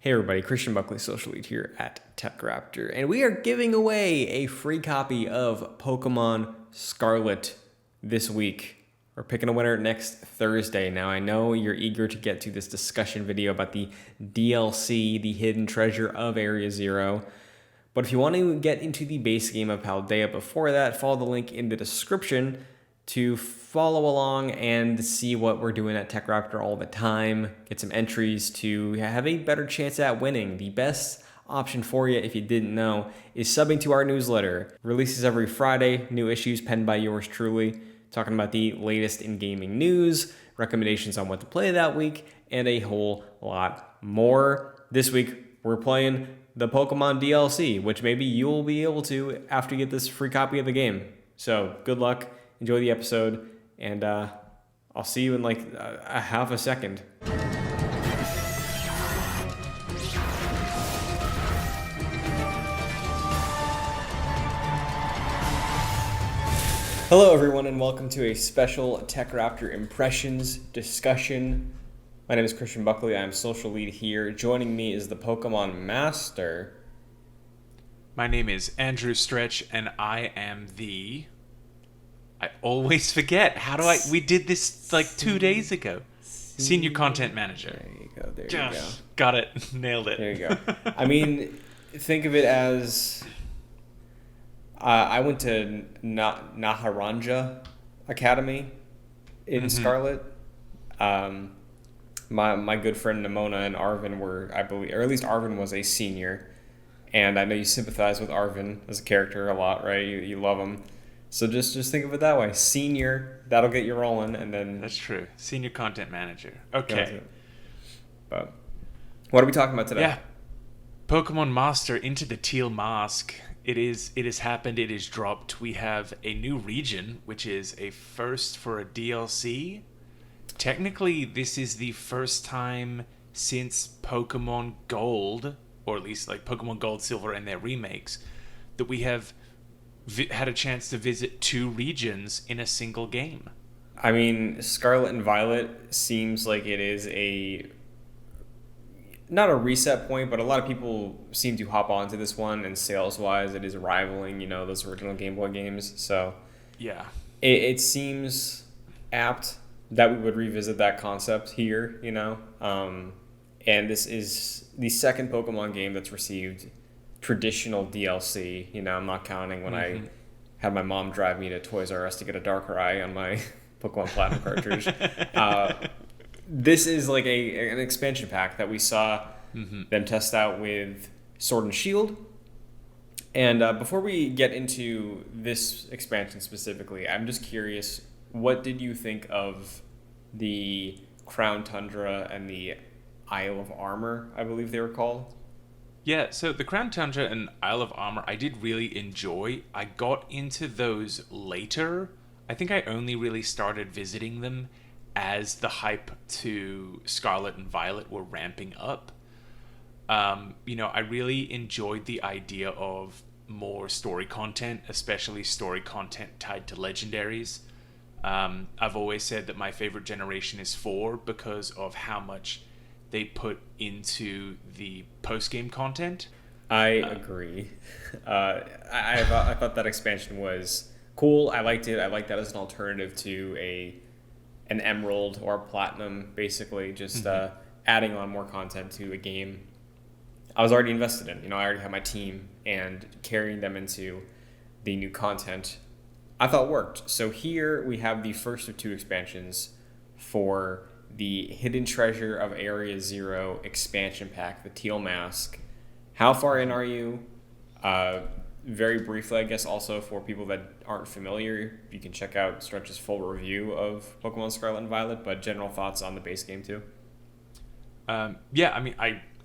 Hey everybody, Christian Buckley, social lead here at TechRaptor, and we are giving away a free copy of Pokemon Scarlet this week. We're picking a winner next Thursday. Now I know you're eager to get to this discussion video about the DLC, the hidden treasure of Area Zero. But if you want to get into the base game of Paldea before that, follow the link in the description to follow along and see what we're doing at TechRaptor all the time. Get some entries to have a better chance at winning. The best option for you, if you didn't know, is subbing to our newsletter. Releases every Friday, new issues penned by yours truly, talking about the latest in gaming news, recommendations on what to play that week, and a whole lot more. This week, we're playing the Pokemon DLC, which maybe you'll be able to after you get this free copy of the game. So good luck. Enjoy the episode, and I'll see you in like a half a second. Hello everyone, and welcome to a special TechRaptor Impressions discussion. My name is Christian Buckley. I'm social lead here. Joining me is the Pokemon Master. My name is Andrew Stretch, and I am the... I always forget. We did this like 2 days ago. Senior Content Manager. There you go. There you go. Got it. Nailed it. There you go. I mean, think of it as I went to Naharanja Academy in Scarlet. My good friend Nimona and Arvin were, I believe, or at least Arvin was a senior. And I know you sympathize with Arvin as a character a lot, right? You love him. So just think of it that way. Senior, that'll get you rolling, and then... That's true. Senior Content Manager. Okay. But what are we talking about today? Yeah. Pokemon Master Into the Teal Mask. It has happened. It is dropped. We have a new region, which is a first for a DLC. Technically, this is the first time since Pokemon Gold, or at least like Pokemon Gold, Silver, and their remakes, that we have had a chance to visit two regions in a single game. I mean, Scarlet and Violet seems like it is not a reset point, but a lot of people seem to hop onto this one, and sales-wise, it is rivaling, those original Game Boy games. So yeah, it seems apt that we would revisit that concept here, and this is the second Pokemon game that's received traditional DLC. I'm not counting when I had my mom drive me to Toys R Us to get a Darkrai on my Pokemon Platinum cartridge. This is like an expansion pack that we saw them test out with Sword and Shield. And before we get into this expansion specifically, I'm just curious, what did you think of the Crown Tundra and the Isle of Armor, I believe they were called? Yeah, so the Crown Tundra and Isle of Armor I did really enjoy. I got into those later. I think I only really started visiting them as the hype to Scarlet and Violet were ramping up. I really enjoyed the idea of more story content, especially story content tied to legendaries. I've always said that my favorite generation is 4 because of how much they put into the post-game content. I agree. I thought that expansion was cool. I liked it. I liked that as an alternative to an Emerald or a Platinum, basically, just adding on more content to a game I was already invested in. I already had my team, and carrying them into the new content I thought worked. So here we have the first of two expansions for the Hidden Treasure of Area Zero expansion pack, the Teal Mask. How far in are you? Very briefly, I guess, also for people that aren't familiar, you can check out Stretch's full review of Pokemon Scarlet and Violet, but general thoughts on the base game too? I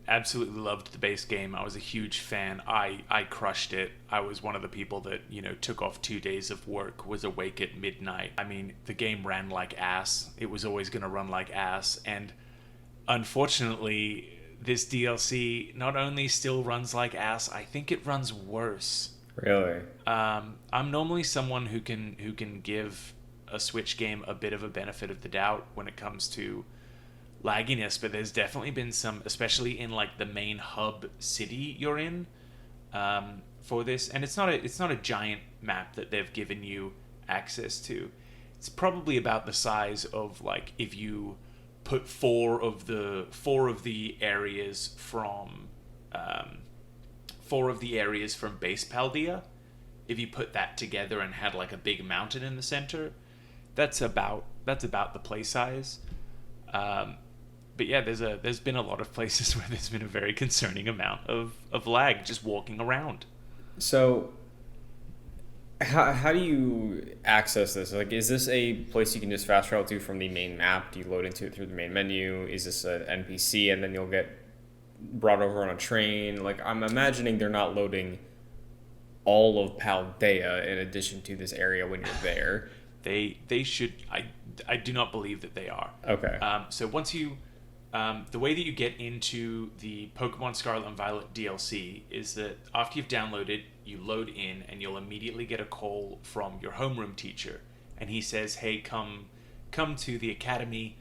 absolutely loved the base game. I was a huge fan. I crushed it. I was one of the people that, took off 2 days of work, was awake at midnight. I mean, the game ran like ass. It was always going to run like ass. And unfortunately, this DLC not only still runs like ass, I think it runs worse. Really? I'm normally someone who can give a Switch game a bit of a benefit of the doubt when it comes to lagginess, but there's definitely been some, especially in like the main hub city you're in, for this. And it's not a giant map that they've given you access to. It's probably about the size of like if you put four of the areas from base Paldea. If you put that together and had like a big mountain in the center, that's about the play size. But yeah, there's been a lot of places where there's been a very concerning amount of lag just walking around. So, how do you access this? Like, is this a place you can just fast travel to from the main map? Do you load into it through the main menu? Is this an NPC and then you'll get brought over on a train? Like, I'm imagining they're not loading all of Paldea in addition to this area when you're there. They should. I do not believe that they are. Okay. So once you, the way that you get into the Pokemon Scarlet and Violet DLC is that after you've downloaded, you load in and you'll immediately get a call from your homeroom teacher, and he says, "Hey, come to the academy.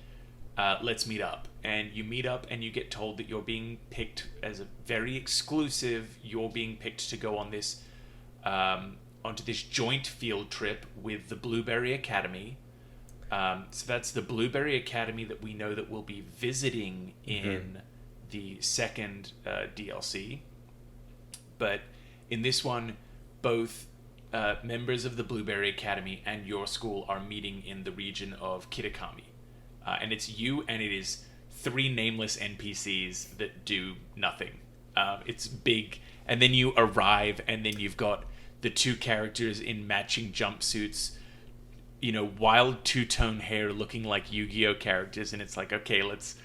Let's meet up." And you meet up, and you get told that you're being picked as a very exclusive. You're being picked to go on this, onto this joint field trip with the Blueberry Academy. So that's the Blueberry Academy that we know that we'll be visiting in the second DLC. But in this one, both members of the Blueberry Academy and your school are meeting in the region of Kitakami. And it's you and it is 3 nameless NPCs that do nothing. It's big. And then you arrive, and then you've got the 2 characters in matching jumpsuits, wild 2-tone hair looking like Yu-Gi-Oh characters, and it's like, okay, let's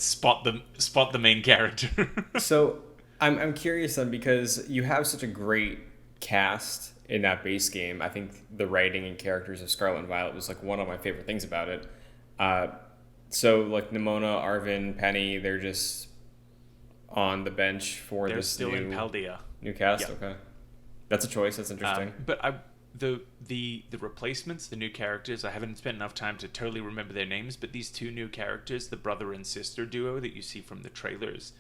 spot the main character. So I'm curious then, because you have such a great cast in that base game. I think the writing and characters of Scarlet and Violet was like one of my favorite things about it. So like Nimona, Arvin, Penny, they're just on the bench for They're this still in Paldea. new cast. Yep. Okay, that's a choice. That's interesting. The replacements, the new characters, I haven't spent enough time to totally remember their names, but these 2 new characters, the brother and sister duo that you see from the trailers,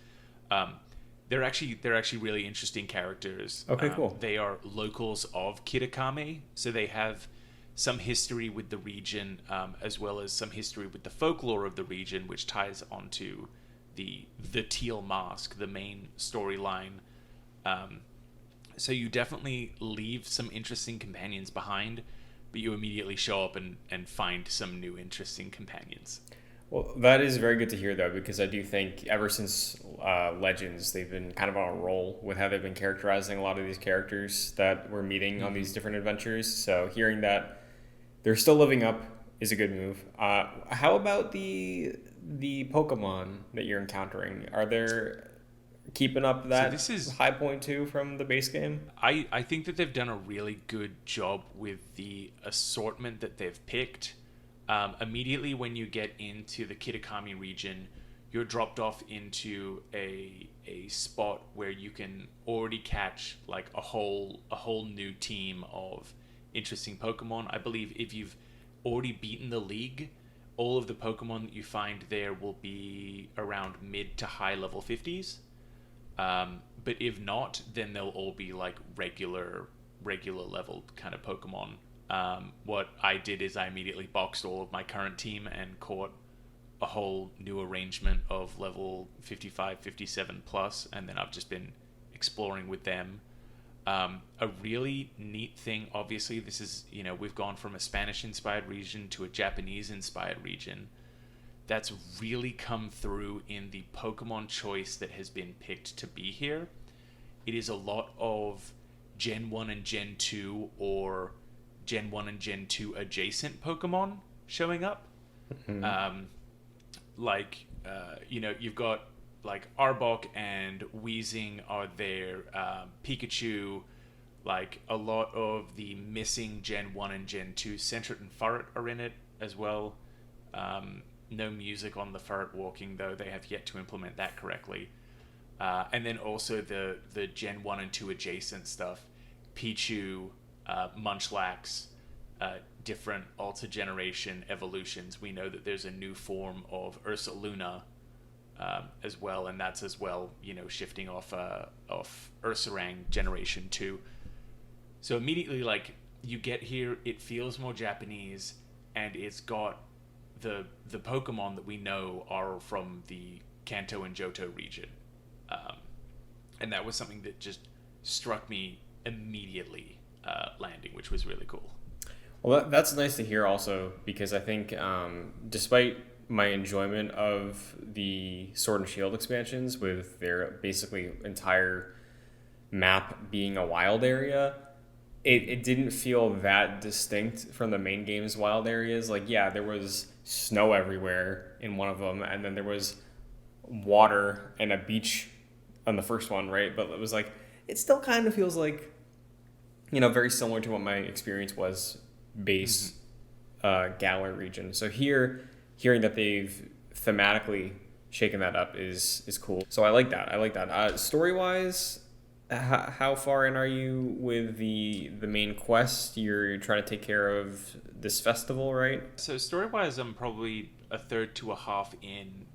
they're actually really interesting characters. Okay, cool. They are locals of Kitakami, so they have some history with the region, as well as some history with the folklore of the region, which ties onto the Teal mask, the main storyline. So you definitely leave some interesting companions behind, but you immediately show up and find some new interesting companions. Well, that is very good to hear, though, because I do think ever since Legends, they've been kind of on a roll with how they've been characterizing a lot of these characters that we're meeting on these different adventures. So hearing that they're still living up is a good move. How about the Pokemon that you're encountering? Are there keeping up that this is high point too from the base game? I think that they've done a really good job with the assortment that they've picked. Immediately when you get into the Kitakami region, you're dropped off into a spot where you can already catch like a whole new team of interesting Pokemon. I believe if you've already beaten the league, all of the Pokemon that you find there will be around mid to high level 50s. But if not, then they'll all be like regular leveled kind of Pokemon. What I did is I immediately boxed all of my current team and caught a whole new arrangement of level 55, 57 plus, and then I've just been exploring with them. A really neat thing, obviously, this is, we've gone from a Spanish-inspired region to a Japanese-inspired region. That's really come through in the Pokemon choice that has been picked to be here. It is a lot of Gen 1 and Gen 2 or Gen 1 and Gen 2 adjacent Pokemon showing up. Mm-hmm. You've got like Arbok and Weezing are there. Pikachu, like a lot of the missing Gen 1 and Gen 2 Sentret and Furret are in it as well. No music on the Furret walking, though they have yet to implement that correctly. And then also the Gen 1 and 2 adjacent stuff. Pichu, Munchlax, different Alta generation evolutions. We know that there's a new form of Ursa Luna as well, and that's as well, shifting off Ursaring Generation 2. So immediately, like, you get here, it feels more Japanese, and it's got the Pokemon that we know are from the Kanto and Johto region. And that was something that just struck me immediately landing, which was really cool. Well, that's nice to hear also, because I think despite my enjoyment of the Sword and Shield expansions with their basically entire map being a wild area, it didn't feel that distinct from the main game's wild areas. Like, yeah, there was snow everywhere in one of them, and then there was water and a beach on the first one, right? But it was like, it still kind of feels like, very similar to what my experience was base Galar region. So here, hearing that they've thematically shaken that up is cool. So I like that. Story wise, how far in are you with the main quest? You're trying to take care of this festival, right? So story wise, I'm probably a third to a half in.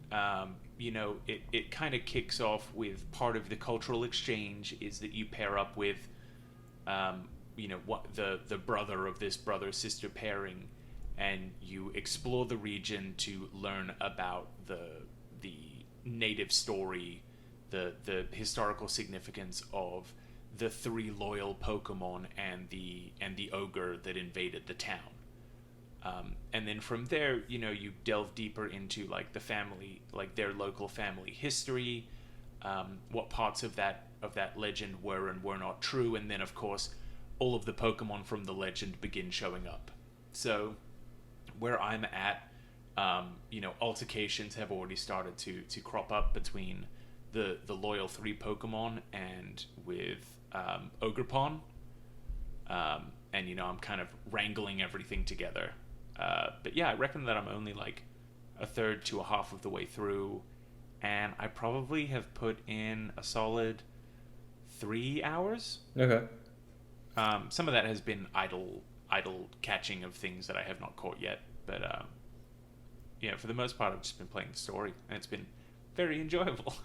It kind of kicks off with part of the cultural exchange is that you pair up with what the brother of this brother sister pairing, and you explore the region to learn about the native story, the historical significance of the 3 loyal Pokemon and the ogre that invaded the town. And then from there, you delve deeper into like the family, like their local family history, what parts of that legend were and were not true, and then of course all of the Pokemon from the legend begin showing up. So where I'm at, altercations have already started to crop up between the loyal 3 Pokemon and with Ogerpon. And I'm kind of wrangling everything together. But yeah, I reckon that I'm only like a third to a half of the way through, and I probably have put in a solid 3 hours. Okay. Some of that has been idle catching of things that I have not caught yet, but for the most part, I've just been playing the story, and it's been very enjoyable.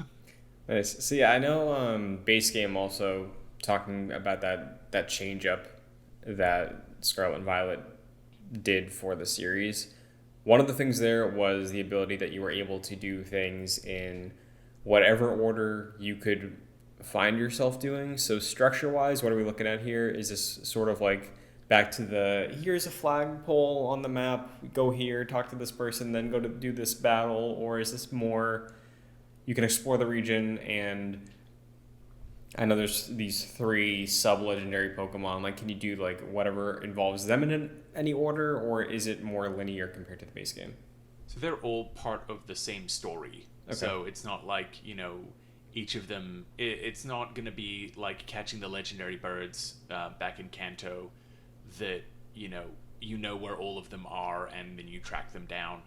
Nice. So yeah, I know base game also talking about that change up that Scarlet and Violet did for the series. One of the things there was the ability that you were able to do things in whatever order you could find yourself doing. So structure wise, what are we looking at here? Is this sort of like back to here's a flagpole on the map, go here, talk to this person, then go to do this battle? Or is this more you can explore the region, and I know there's these 3 sub-legendary Pokemon, like can you do like whatever involves them in any order, or is it more linear compared to the base game? So they're all part of the same story. Okay. So it's not like, each of them, it's not going to be like catching the legendary birds back in Kanto that, where all of them are and then you track them down.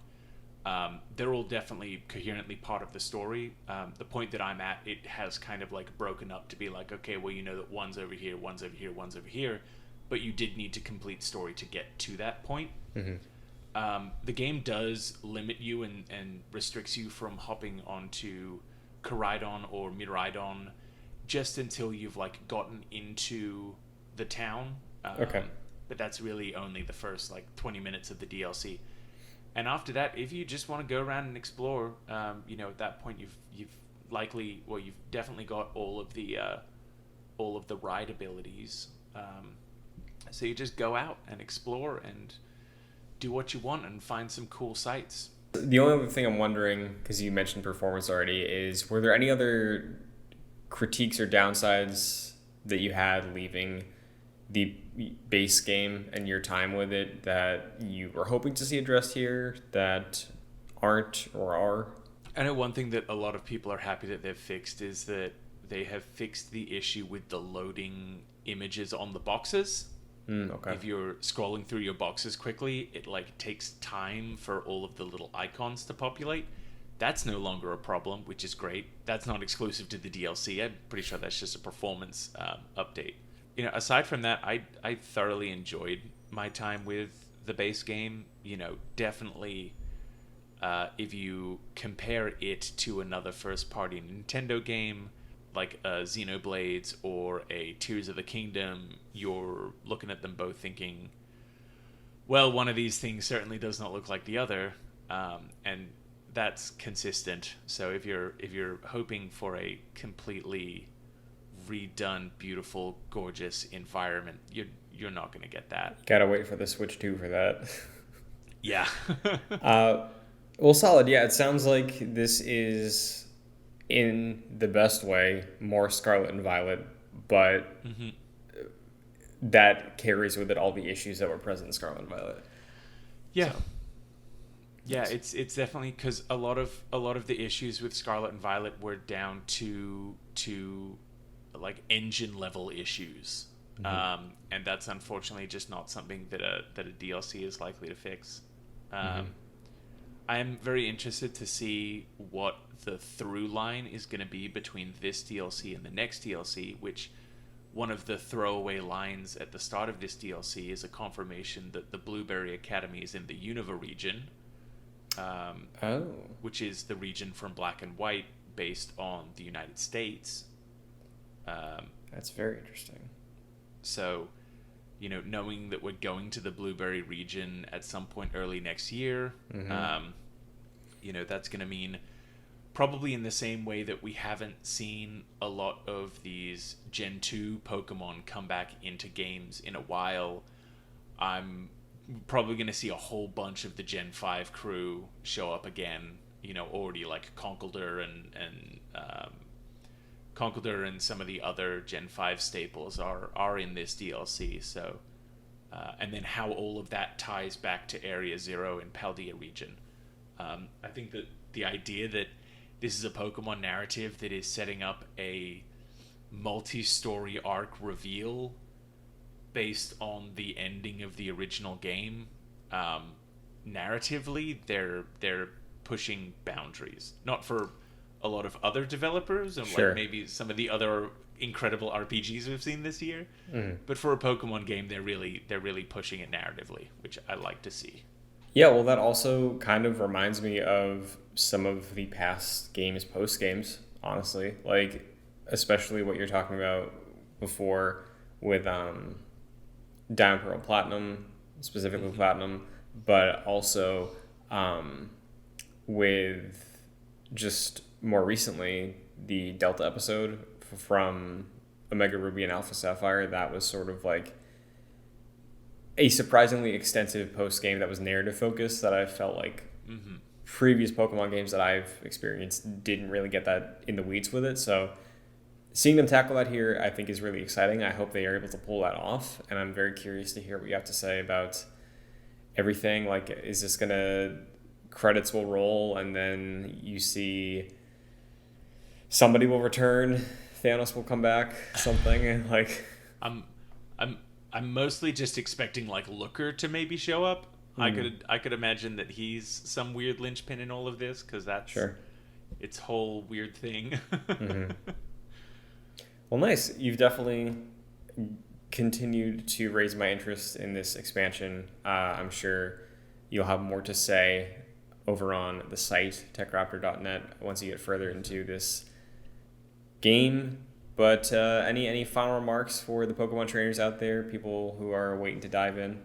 They're all definitely coherently part of the story. The point that I'm at, it has kind of like broken up to be like, okay, well, that one's over here, one's over here, one's over here, but you did need to complete story to get to that point. Mm-hmm. The game does limit you and restricts you from hopping onto Koraidon or Miraidon just until you've like gotten into the town. Okay. But that's really only the first like 20 minutes of the DLC. And after that, if you just want to go around and explore, at that point you've definitely got all of the ride abilities. So you just go out and explore and do what you want and find some cool sights. The only other thing I'm wondering, because you mentioned performance already, is were there any other critiques or downsides that you had leaving the base game and your time with it that you were hoping to see addressed here that aren't or are? I know one thing that a lot of people are happy that they've fixed is that they have fixed the issue with the loading images on the boxes. Okay. If you're scrolling through your boxes quickly, it like takes time for all of the little icons to populate. That's no longer a problem, which is great. That's not exclusive to the DLC. I'm pretty sure that's just a performance update. Aside from that, I thoroughly enjoyed my time with the base game. Definitely, if you compare it to another first-party Nintendo game like a Xenoblades or a Tears of the Kingdom, you're looking at them both thinking, well, one of these things certainly does not look like the other, and that's consistent. So if you're hoping for a completely redone, beautiful, gorgeous environment, you're not going to get that. Gotta wait for the Switch 2 for that. Yeah. Well, solid. Yeah, it sounds like this is, in the best way, more Scarlet and Violet, but hmm that carries with it all the issues that were present in Scarlet and Violet. Yeah. So, Yeah, nice. it's definitely because a lot of the issues with Scarlet and Violet were down to like engine level issues, and that's unfortunately just not something that a DLC is likely to fix. Um, I am very interested to see what the through line is going to be between this DLC and the next DLC, which one of the throwaway lines at the start of this DLC is a confirmation that the Blueberry Academy is in the Unova region, Oh, which is the region from Black and White based on the United States. Um, that's very interesting. so, knowing that we're going to the Blueberry region at some point early next year, that's going to mean probably in the same way that we haven't seen a lot of these Gen 2 Pokemon come back into games in a while, I'm probably going to see a whole bunch of the Gen 5 crew show up again. Already like Conkeldurr and some of the other Gen 5 staples are in this DLC. So, and then how all of that ties back to Area Zero in Paldea region. I think that the idea that this is a Pokemon narrative that is setting up a multi-story arc reveal based on the ending of the original game, narratively, they're pushing boundaries. Not for a lot of other developers and Sure. like maybe some of the other incredible RPGs we've seen this year, but for a Pokemon game, they're really pushing it narratively, which I like to see. Yeah, well, that also kind of reminds me of some of the past games, post games, honestly. Like, especially what you're talking about before with Diamond, Pearl, Platinum, specifically Platinum, but also with just more recently the Delta episode from Omega Ruby and Alpha Sapphire. That was sort of like a surprisingly extensive post game that was narrative focused that I felt like previous Pokemon games that I've experienced didn't really get that in the weeds with it. So seeing them tackle that here, I think is really exciting. I hope they are able to pull that off, and I'm very curious to hear what you have to say about everything. Like, is this gonna credits will roll and then you see somebody will return, Thanos will come back, something, and like I'm I'm I'm mostly just expecting like Looker to maybe show up. I could imagine that he's some weird linchpin in all of this because that's sure. its whole weird thing. Well, nice. You've definitely continued to raise my interest in this expansion. I'm sure you'll have more to say over on the site, TechRaptor.net, once you get further into this game. But any final remarks for the Pokemon trainers out there, people who are waiting to dive in?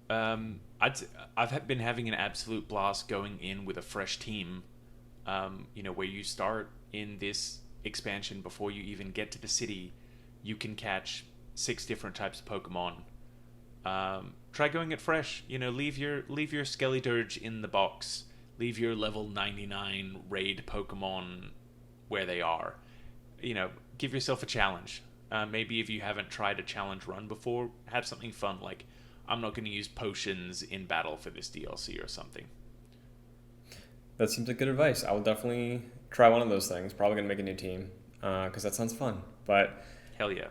I've been having an absolute blast going in with a fresh team. Where you start in this expansion before you even get to the city, you can catch 6 different types of Pokemon. Try going it fresh. Leave your Skellydirge in the box. Leave your level 99 raid Pokemon where they are. Give yourself a challenge. Maybe if you haven't tried a challenge run before, have something fun like, I'm not going to use potions in battle for this DLC or something. That seems like good advice. I will definitely try one of those things. Probably going to make a new team because that sounds fun. But Hell yeah.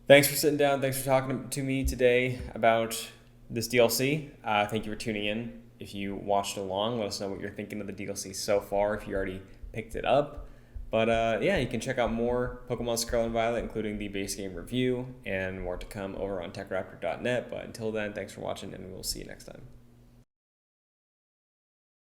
thanks for sitting down. Thanks for talking to me today about this DLC. Thank you for tuning in. If you watched along, let us know what you're thinking of the DLC so far. If you already picked it up, But yeah, you can check out more Pokemon Scarlet and Violet, including the base game review, and more to come over on TechRaptor.net. But until then, thanks for watching, and we'll see you next time.